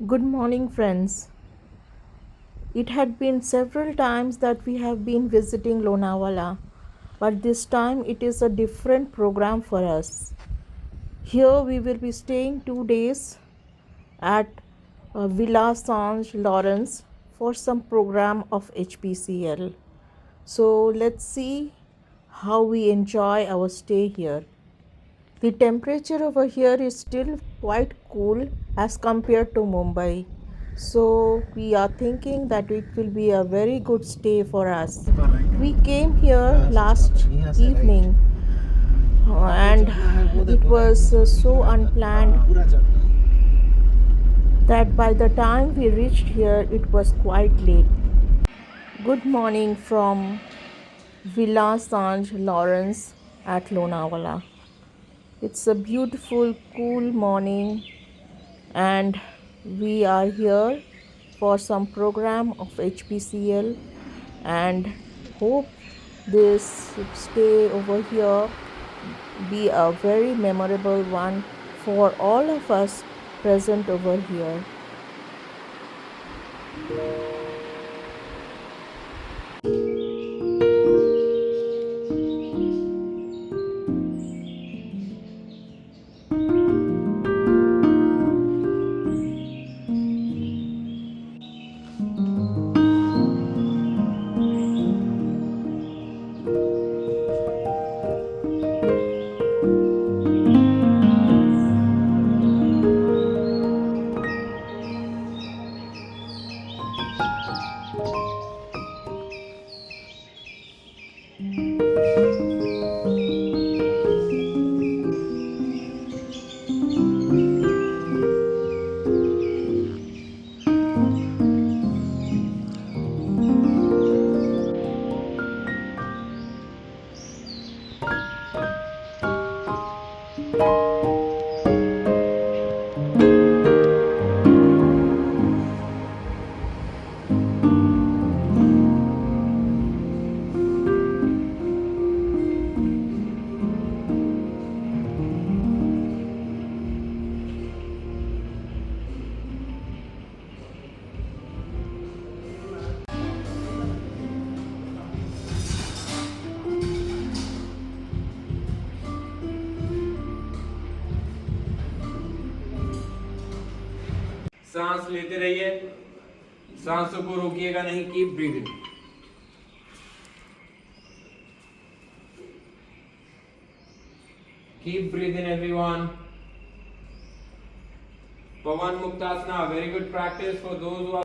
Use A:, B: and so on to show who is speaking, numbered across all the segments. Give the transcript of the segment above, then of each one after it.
A: Good morning, friends. It had been several times that we have been visiting Lonavala, but this time it is a different program for us. Here we will be staying 2 days at Villa Sange Lawrence for some program of HPCL. So let's see how we enjoy our stay here. The temperature over here is still quite cool as compared to Mumbai. So we are thinking that it will be a very good stay for us. We came here last evening and it was so unplanned that by the time we reached here it was quite late. Good morning from Villa Sange Lawrence at Lonavala. It's a beautiful, cool morning and we are here for some program of HPCL and hope this stay over here be a very memorable one for all of us present over here.
B: सांस लेते रहिए, सांसों को रोकिएगा नहीं. Keep breathing. Keep breathing, everyone. Pavan Muktasana, very good practice for those who are.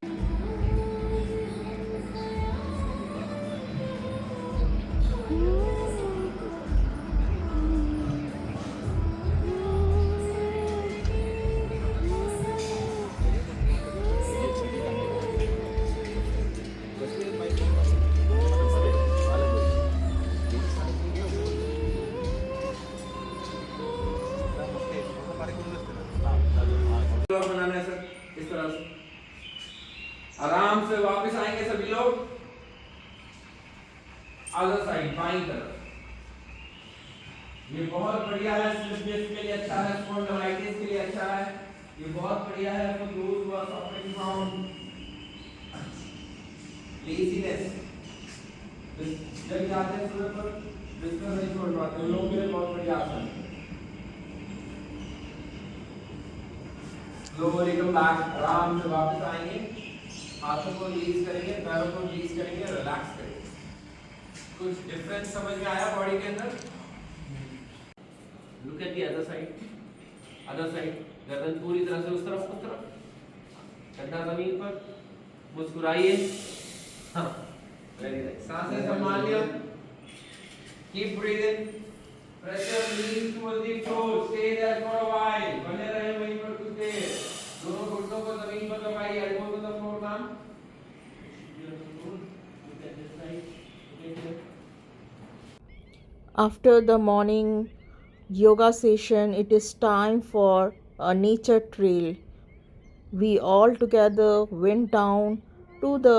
B: बनाना है sir, इस तरह से आराम से वापस आएंगे सभी लोग. अदर साइड बाईं तरफ. ये बहुत बढ़िया है, स्लिप डिस्क के लिए अच्छा है, स्पॉन्डिलाइटिस के लिए अच्छा है. ये बहुत बढ़िया है for those who are suffering from laziness. जब जाते हैं सुबह पर बिस्तर नहीं छोड़ पाते, उन लोगों के लिए बहुत बढ़िया आसन है. स्लोली कम बैक, आराम से वापस आएंगे. हाथों को रिलीज करेंगे, पैरों को रिलीज करेंगे, रिलैक्स करेंगे. कुछ डिफरेंस समझ में आया बॉडी के अंदर? Look at the other side. Other side. गर्दन पूरी तरह से उस तरफ. कंधा जमीन पर. मुस्कुराइए. हाँ, वेरी नाइस. सांसें संभाल लियो. Keep breathing. Pressure release towards the floor. Stay there for a while. बने रहे वहीं पर कुछ देर. दोनों घुटनों को जमीन पर दबाइए. एल्बो टू द फ्लोर नाम.
A: After the morning yoga session, it is time for a nature trail. We all together went down to the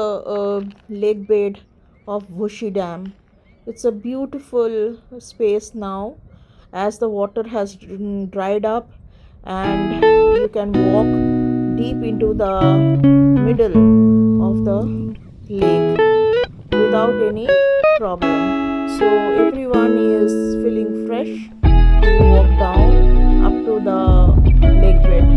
A: lake bed of Vushi Dam. It's a beautiful space now as the water has dried up and you can walk deep into the middle of the lake without any problem. So everyone is feeling fresh to walk down up to the lake bed.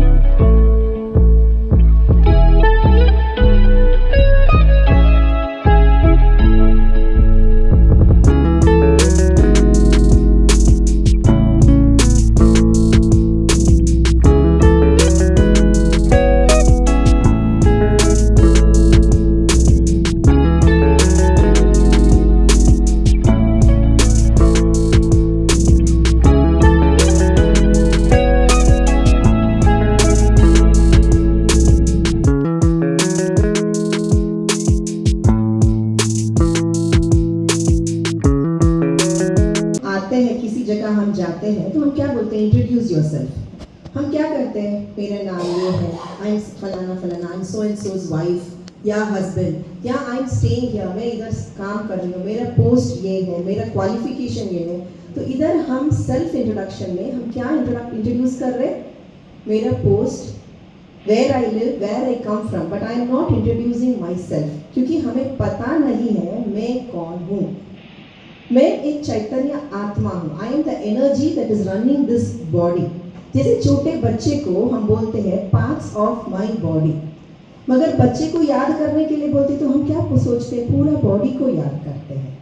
C: आते हैं किसी जगह हम जाते हैं तो हम क्या बोलते हैं, इंट्रोड्यूस योरसेल्फ। हम क्या करते हैं, मेरा नाम ये है, आई एम फलाना फलाना, I am so and shows wife या हस्बैंड, या आई एम स्टेइंग हियर, मैं इधर काम कर रही हूँ, मेरा पोस्ट ये है, मेरा क्वालिफिकेशन ये है। तो इधर हम सेल्फ इंट्रोडक्शन में हम क्या इंट्रोड्यूस कर रहे हैं, मेरा post, where I live, where I come from, but I am not introducing myself, क्योंकि हमें पता नहीं है मैं कौन हूँ। मैं एक चैतन्य आत्मा हूँ, I am the energy that is running this body. जैसे छोटे बच्चे को हम बोलते हैं पार्ट्स ऑफ माई बॉडी, मगर बच्चे को याद करने के लिए बोलते तो हम क्या सोचते हैं, पूरा बॉडी को याद करते हैं।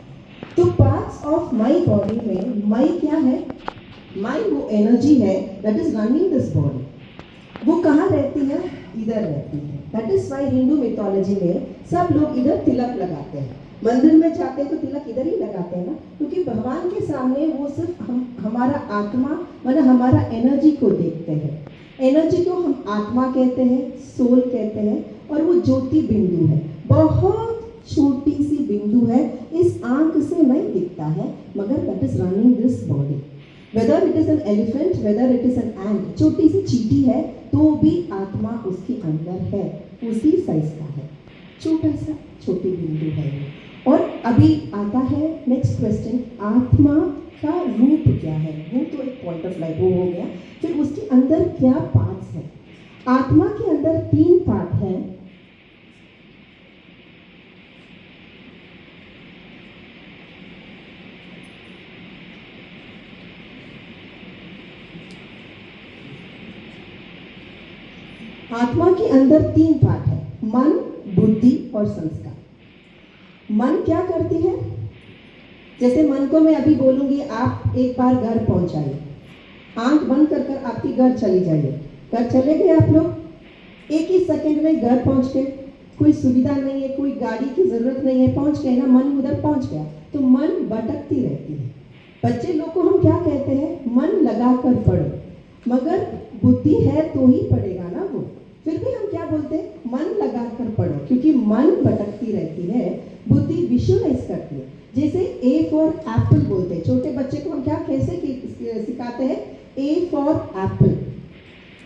C: तो पार्ट्स ऑफ माई बॉडी में माई क्या है, माई वो एनर्जी है that is running this body. वो कहाँ रहती है, इधर रहती है। That is why Hindu mythology में सब लोग इधर तिलक लगाते हैं, मंदिर में जाते हैं तो तिलक इधर ही लगाते हैं ना, क्योंकि भगवान के सामने वो सिर्फ हमारा आत्मा मतलब हमारा एनर्जी को देखते हैं। एनर्जी को हम आत्मा कहते हैं, सोल कहते हैं, और वो ज्योति बिंदु है, बहुत छोटी सी बिंदु है, इस आंख से नहीं दिखता है, मगर that is running this body. Whether it is an elephant, whether it is an ant, छोटी सी चींटी है तो भी आत्मा उसके अंदर है, उसी साइज का है, छोटा सा छोटी बिंदु है। और अभी आता है नेक्स्ट क्वेश्चन, आत्मा का रूप क्या है। वो तो एक पॉइंट ऑफ लाइट वो हो गया, फिर उसके अंदर क्या पार्ट्स हैं। आत्मा के अंदर 3 पार्ट हैं। आत्मा के अंदर 3 पार्ट है, मन, बुद्धि और संस्कार। मन क्या करती है, जैसे मन को मैं अभी बोलूंगी आप एक बार घर पहुंचाइए, आंख बंद कर कर आपके घर चली जाइए, घर चले गए आप लोग, एक ही सेकंड में घर पहुंच गए, कोई सुविधा नहीं है, कोई गाड़ी की जरूरत नहीं है, पहुंच गए ना, मन उधर पहुंच गया। तो मन भटकती रहती है। बच्चे लोग को हम क्या कहते हैं, मन लगा कर पढ़ो, मगर बुद्धि है तो ही पढ़ेगा ना वो। फिर भी हम क्या बोलते हैं, मन लगा कर पढ़ो, क्योंकि मन भटकती रहती है, बुद्धि विजुअलाइज करती है। जैसे ए फॉर एप्पल बोलते हैं, छोटे बच्चे को हम क्या कैसे सिखाते हैं, ए फॉर एप्पल।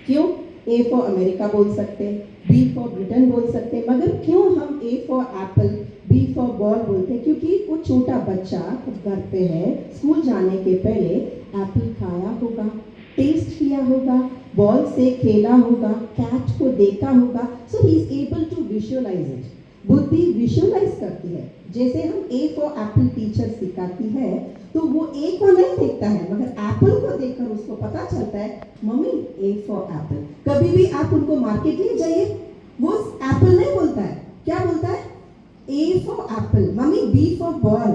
C: क्यों, ए फॉर अमेरिका बोल सकते हैं, बी फॉर ब्रिटेन बोल सकते हैं, मगर क्यों हम A for apple, B for ball बोलते हैं, क्योंकि वो छोटा बच्चा घर पे है, स्कूल जाने के पहले एप्पल खाया होगा, टेस्ट किया होगा, बॉल से खेला होगा, कैट को देखा होगा, so he is able to visualise it. बुद्धि विजुअलाइज करती है। जैसे हम ए फॉर एप्पल टीचर सिखाती है तो वो ए को नहीं देखता है, मगर एप्पल को देखकर उसको पता चलता है मम्मी ए फॉर एप्पल। कभी भी आप उनको मार्केट ले जाइए, वो एप्पल नहीं बोलता है, क्या बोलता है, A for apple, mummy B for ball.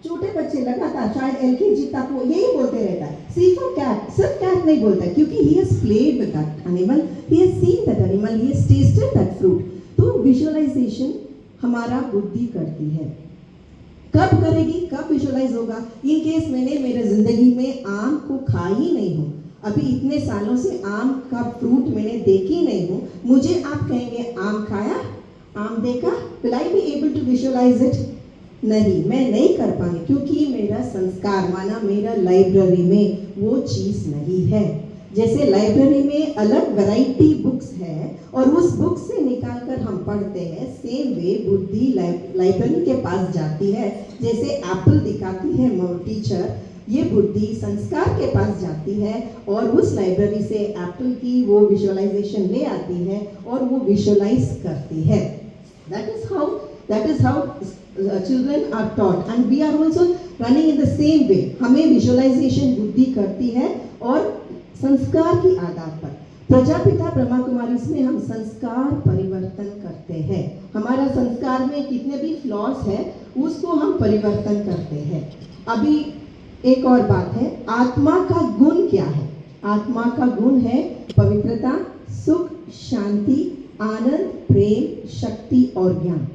C: छोटे बच्चे लगातार शायद एलकेजी तक वो यही बोलते रहता है। सी फॉर कैट, सिर्फ कैट नहीं बोलता है, क्योंकि he has played with that animal, he has seen that animal, he has tested that fruit. तो विजुअलाइजेशन हमारा बुद्धि करती है। कब करेगी, कब विजुअलाइज होगा, इन केस मैंने मेरे जिंदगी में आम को खाई ही नहीं हूँ, अभी इतने सालों से आम का फ्रूट मैंने देखी नहीं हूँ, मुझे आप कहेंगे आम खाया, आम देखा, will I be able to visualise it? नहीं, मैं नहीं कर पाऊंगी, क्योंकि मेरा संस्कार माना मेरा लाइब्रेरी में वो चीज़ नहीं है। जैसे लाइब्रेरी में अलग वैरायटी बुक्स है और उस बुक से निकाल कर हम पढ़ते हैं, सेम वे बुद्धि लाइब्रेरी के पास जाती है। जैसे एप्पल दिखाती है टीचर, ये बुद्धि संस्कार के पास जाती है और उस लाइब्रेरी से एप्पल की वो विजुअलाइजेशन ले आती है और वो विजुअलाइज करती है. That is how children are taught, and we are also running in the same way. हमें विजुअलाइजेशन बुद्धि करती है और संस्कार की आधार पर प्रजापिता ब्रह्मा कुमारी में हम संस्कार परिवर्तन करते हैं. हमारा संस्कार में कितने भी फ्लॉज है उसको हम परिवर्तन करते हैं. अभी एक और बात है, आत्मा का गुण क्या है? आत्मा का गुण है पवित्रता, सुख, शांति, आनंद, प्रेम, शक्ति और ज्ञान.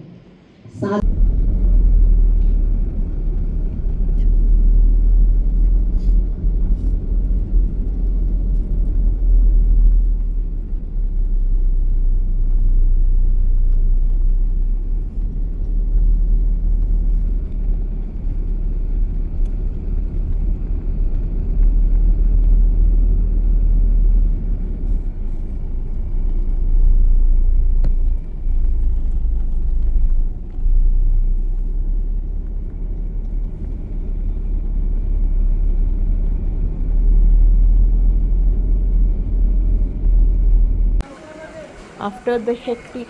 A: After the hectic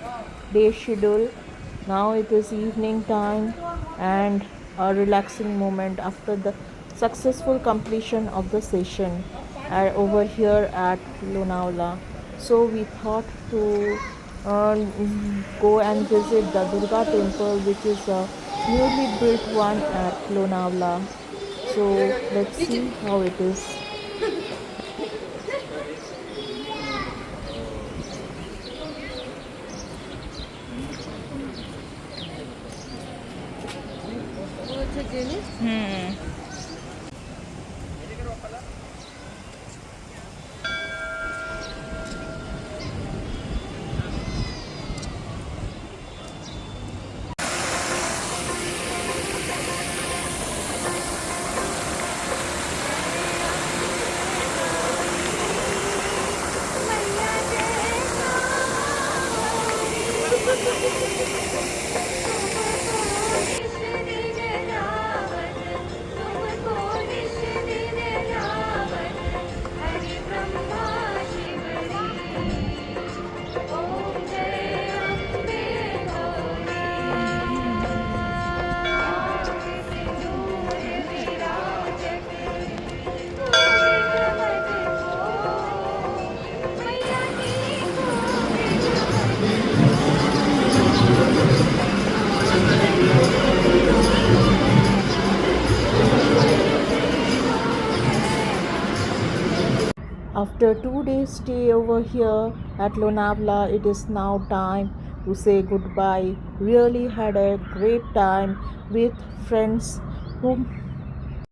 A: day schedule, now it is evening time and a relaxing moment after the successful completion of the session over here at Lonavala. So we thought to go and visit the Durga temple, which is a newly built one at Lonavala. So let's see how it is. After 2 days stay over here at Lonavala, it is now time to say goodbye. Really had a great time with friends whom